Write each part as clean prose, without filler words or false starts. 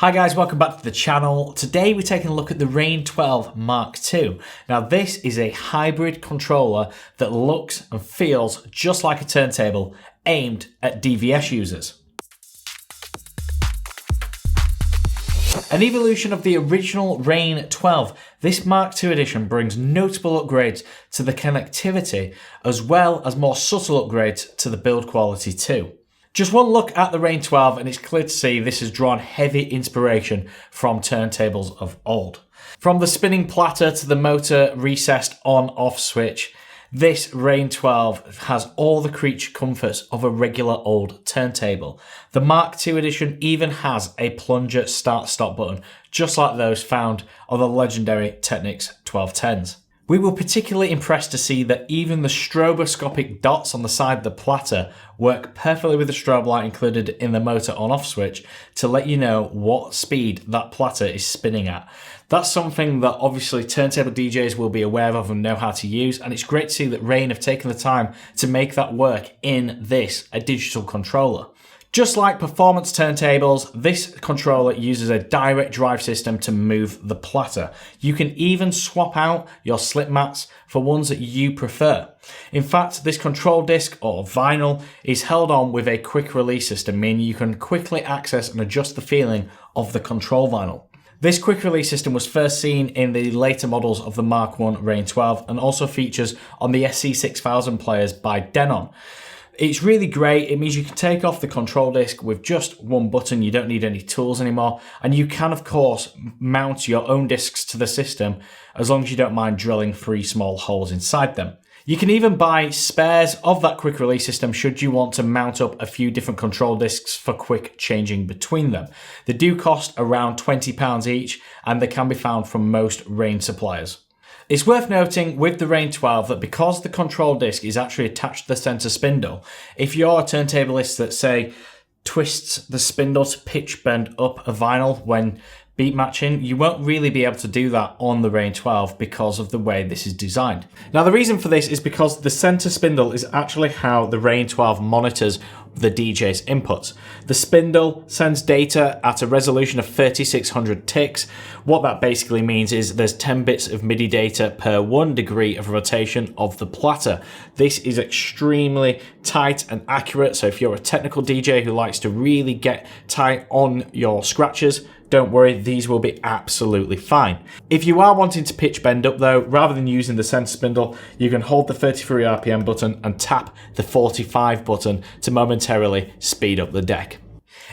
Hi guys, welcome back to the channel. Today we're taking a look at the RANE 12 MKII. Now this is a hybrid controller that looks and feels just like a turntable aimed at DVS users. An evolution of the original RANE 12, this MKII edition brings notable upgrades to the connectivity as well as more subtle upgrades to the build quality too. Just one look at the RANE 12 and it's clear to see this has drawn heavy inspiration from turntables of old. From the spinning platter to the motor recessed on-off switch, this RANE 12 has all the creature comforts of a regular old turntable. The MKII edition even has a plunger start-stop button, just like those found on the legendary Technics 1210s. We were particularly impressed to see that even the stroboscopic dots on the side of the platter work perfectly with the strobe light included in the motor on-off switch to let you know what speed that platter is spinning at. That's something that obviously turntable DJs will be aware of and know how to use, and it's great to see that RANE have taken the time to make that work in this, a digital controller. Just like performance turntables, this controller uses a direct drive system to move the platter. You can even swap out your slip mats for ones that you prefer. In fact, this control disc or vinyl is held on with a quick release system, meaning you can quickly access and adjust the feeling of the control vinyl. This quick release system was first seen in the later models of the Mark I RANE 12 and also features on the SC6000 players by Denon. It's really great. It means you can take off the control disc with just one button. You don't need any tools anymore. And you can, of course, mount your own discs to the system as long as you don't mind drilling 3 small holes inside them. You can even buy spares of that quick release system should you want to mount up a few different control discs for quick changing between them. They do cost around £20 each and they can be found from most RANE suppliers. It's worth noting with the RANE 12 that because the control disc is actually attached to the center spindle, if you're a turntablist that, say, twists the spindle to pitch bend up a vinyl when beat matching, you won't really be able to do that on the RANE 12 because of the way this is designed. Now the reason for this is because the center spindle is actually how the RANE 12 monitors the DJ's inputs. The spindle sends data at a resolution of 3600 ticks. What that basically means is there's 10 bits of MIDI data per 1 degree of rotation of the platter. This is extremely tight and accurate, so if you're a technical DJ who likes to really get tight on your scratches, don't worry, these will be absolutely fine. If you are wanting to pitch bend up though, rather than using the center spindle, you can hold the 33 RPM button and tap the 45 button to momentarily speed up the deck.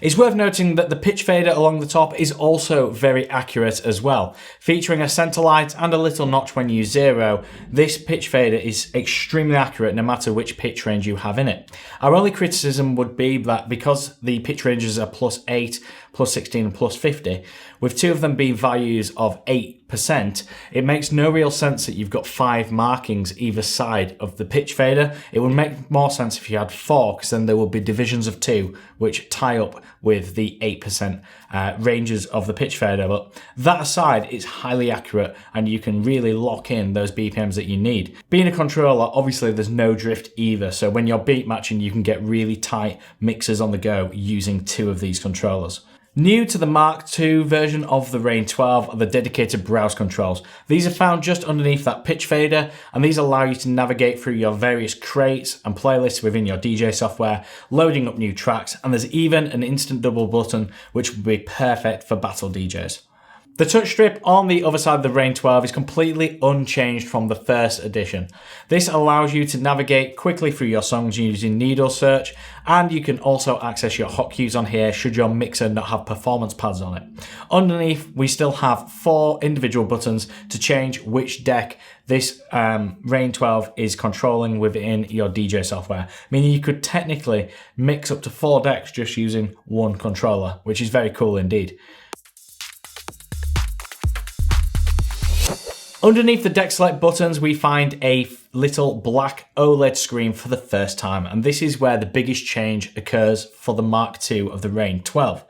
It's worth noting that the pitch fader along the top is also very accurate as well. Featuring a center light and a little notch when you zero, this pitch fader is extremely accurate no matter which pitch range you have in it. Our only criticism would be that because the pitch ranges are +8, +16 and +50, with 2 of them being values of 8%, it makes no real sense that you've got 5 markings either side of the pitch fader. It would make more sense if you had 4, because then there would be divisions of 2 which tie up with the 8% ranges of the pitch fader. But that aside, it's highly accurate and you can really lock in those BPMs that you need. Being a controller, obviously there's no drift either, so when you're beat matching you can get really tight mixes on the go using 2 of these controllers. New to the Mark II version of the RANE 12 are the dedicated browse controls. These are found just underneath that pitch fader, and these allow you to navigate through your various crates and playlists within your DJ software, loading up new tracks, and there's even an instant double button which would be perfect for battle DJs. The touch strip on the other side of the RANE 12 is completely unchanged from the first edition. This allows you to navigate quickly through your songs using needle search, and you can also access your hotkeys on here should your mixer not have performance pads on it. Underneath, we still have 4 individual buttons to change which deck this RANE 12 is controlling within your DJ software, meaning you could technically mix up to 4 decks just using one controller, which is very cool indeed. Underneath the deck select buttons, we find a little black OLED screen for the first time, and this is where the biggest change occurs for the Mark II of the RANE 12.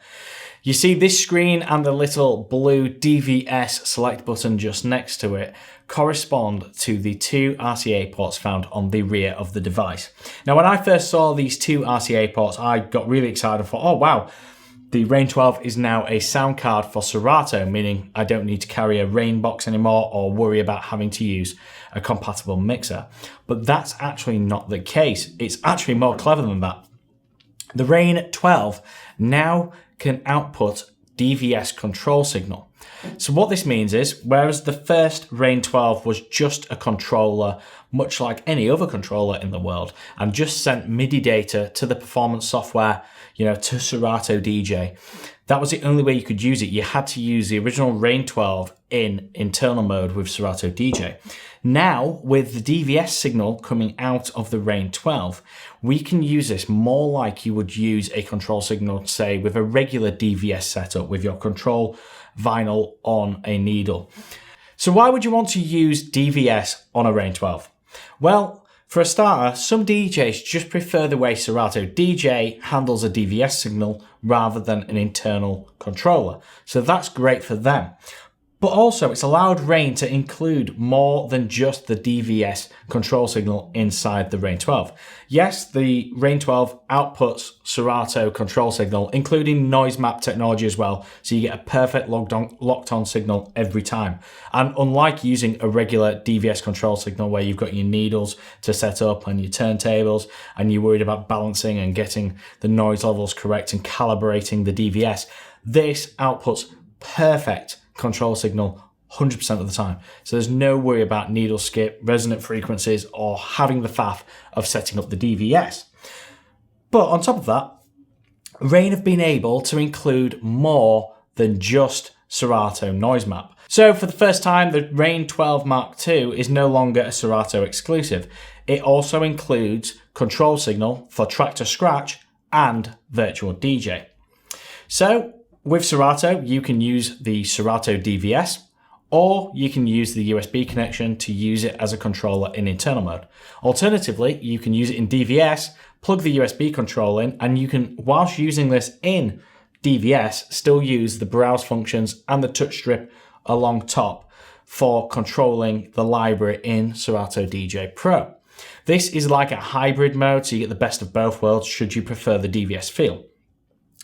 You see this screen and the little blue DVS select button just next to it correspond to the 2 RCA ports found on the rear of the device. Now, when I first saw these 2 RCA ports, I got really excited and thought, oh wow, The RANE 12 is now a sound card for Serato, meaning I don't need to carry a RANE box anymore or worry about having to use a compatible mixer. But that's actually not the case. It's actually more clever than that. The RANE 12 now can output DVS control signal. So what this means is, whereas the first RANE 12 was just a controller, much like any other controller in the world, and just sent MIDI data to the performance software, to Serato DJ, that was the only way you could use it. You had to use the original RANE 12 in internal mode with Serato DJ. Now, with the DVS signal coming out of the RANE 12, we can use this more like you would use a control signal, say, with a regular DVS setup, with your control vinyl on a needle. So why would you want to use DVS on a RANE 12? Well, for a starter, some DJs just prefer the way Serato DJ handles a DVS signal rather than an internal controller. So that's great for them. But also, it's allowed RANE to include more than just the DVS control signal inside the RANE 12. Yes, the RANE 12 outputs Serato control signal, including noise map technology as well, so you get a perfect locked on signal every time. And unlike using a regular DVS control signal where you've got your needles to set up and your turntables, and you're worried about balancing and getting the noise levels correct and calibrating the DVS, this outputs perfect control signal 100% of the time. So there's no worry about needle skip, resonant frequencies, or having the faff of setting up the DVS. But on top of that, RANE have been able to include more than just Serato noise map. So for the first time, the RANE 12 MKII is no longer a Serato exclusive. It also includes control signal for track to scratch and virtual DJ. So with Serato, you can use the Serato DVS, or you can use the USB connection to use it as a controller in internal mode. Alternatively, you can use it in DVS, plug the USB control in, and you can, whilst using this in DVS, still use the browse functions and the touch strip along top for controlling the library in Serato DJ Pro. This is like a hybrid mode, so you get the best of both worlds should you prefer the DVS feel.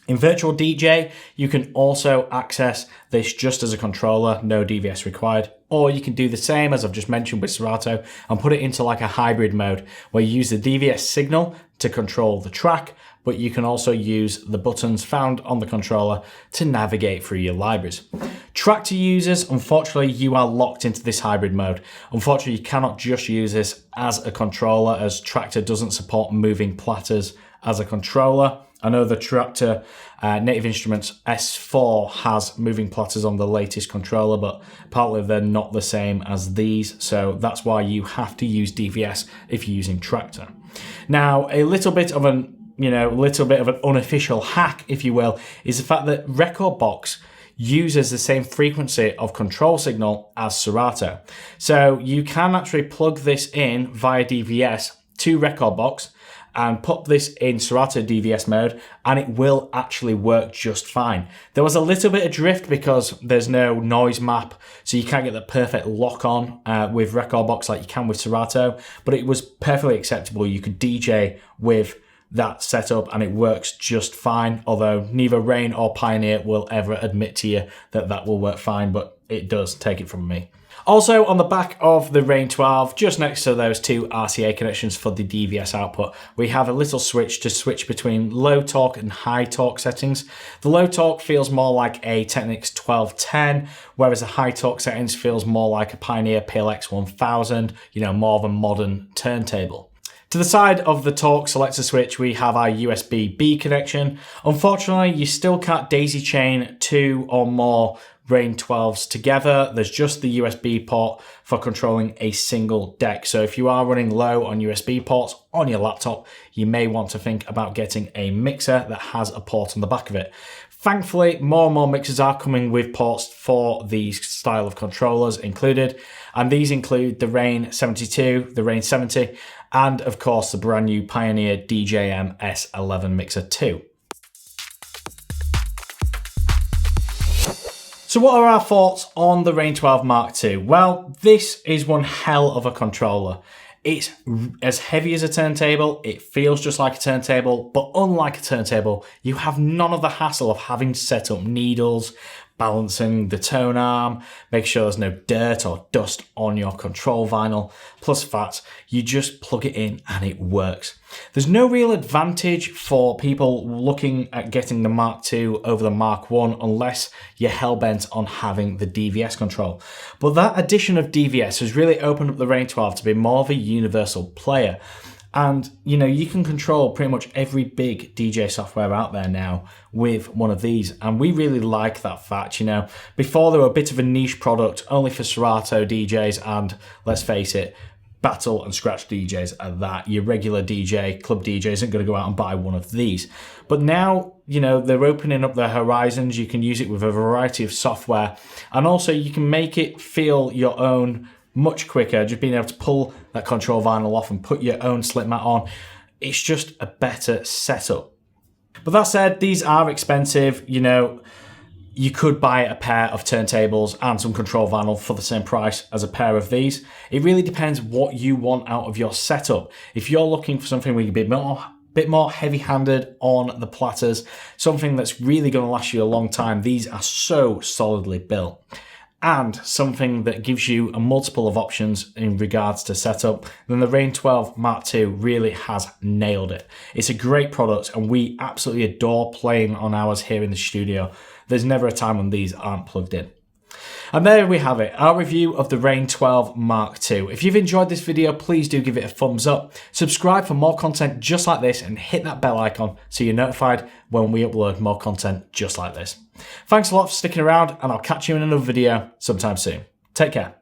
In Virtual DJ, you can also access this just as a controller, no DVS required, or you can do the same as I've just mentioned with Serato and put it into like a hybrid mode where you use the DVS signal to control the track, but you can also use the buttons found on the controller to navigate through your libraries. Traktor users, unfortunately, you are locked into this hybrid mode. Unfortunately, you cannot just use this as a controller, as Traktor doesn't support moving platters as a controller. I know the Traktor Native Instruments S4 has moving platters on the latest controller, but partly they're not the same as these, so that's why you have to use DVS if you're using Traktor. Now, a little bit of an unofficial hack, if you will, is the fact that Rekordbox uses the same frequency of control signal as Serato. So you can actually plug this in via DVS to Rekordbox and put this in Serato DVS mode, and it will actually work just fine. There was a little bit of drift because there's no noise map, so you can't get the perfect lock-on with Rekordbox like you can with Serato, but it was perfectly acceptable. You could DJ with that setup and it works just fine, although neither RANE or Pioneer will ever admit to you that that will work fine, but it does, take it from me. Also, on the back of the RANE 12, just next to those two RCA connections for the DVS output, we have a little switch to switch between low torque and high torque settings. The low torque feels more like a Technics 1210, whereas the high torque settings feels more like a Pioneer PLX 1000, more of a modern turntable. To the side of the torque selector switch, we have our USB-B connection. Unfortunately, you still can't daisy chain two or more RANE 12s together. There's just the USB port for controlling a single deck. So if you are running low on USB ports on your laptop, you may want to think about getting a mixer that has a port on the back of it. Thankfully, more and more mixers are coming with ports for these style of controllers included, and these include the RANE 72, the RANE 70, and of course the brand new Pioneer DJM S11 Mixer 2. So what are our thoughts on the RANE 12 MKII? Well, this is one hell of a controller. It's as heavy as a turntable, it feels just like a turntable, but unlike a turntable, you have none of the hassle of having to set up needles, balancing the tone arm, make sure there's no dirt or dust on your control vinyl, plus that you just plug it in and it works. There's no real advantage for people looking at getting the Mark II over the Mark I unless you're hell-bent on having the DVS control. But that addition of DVS has really opened up the RANE 12 to be more of a universal player. And, you know, you can control pretty much every big DJ software out there now with one of these. And we really like that fact, you know. Before, they were a bit of a niche product, only for Serato DJs and, let's face it, battle and scratch DJs are that. Your regular DJ, club DJ isn't going to go out and buy one of these. But now, you know, they're opening up their horizons. You can use it with a variety of software. And also you can make it feel your own much quicker, just being able to pull that control vinyl off and put your own slip mat on. It's just a better setup. But that said, these are expensive. You know, you could buy a pair of turntables and some control vinyl for the same price as a pair of these. It really depends what you want out of your setup. If you're looking for something where you're a bit more heavy-handed on the platters, something that's really going to last you a long time, these are so solidly built. And something that gives you a multiple of options in regards to setup, then the RANE 12 Mark II really has nailed it. It's a great product and we absolutely adore playing on ours here in the studio. There's never a time when these aren't plugged in. And there we have it, our review of the RANE 12 Mark II. If you've enjoyed this video, please do give it a thumbs up. Subscribe for more content just like this and hit that bell icon so you're notified when we upload more content just like this. Thanks a lot for sticking around and I'll catch you in another video sometime soon. Take care.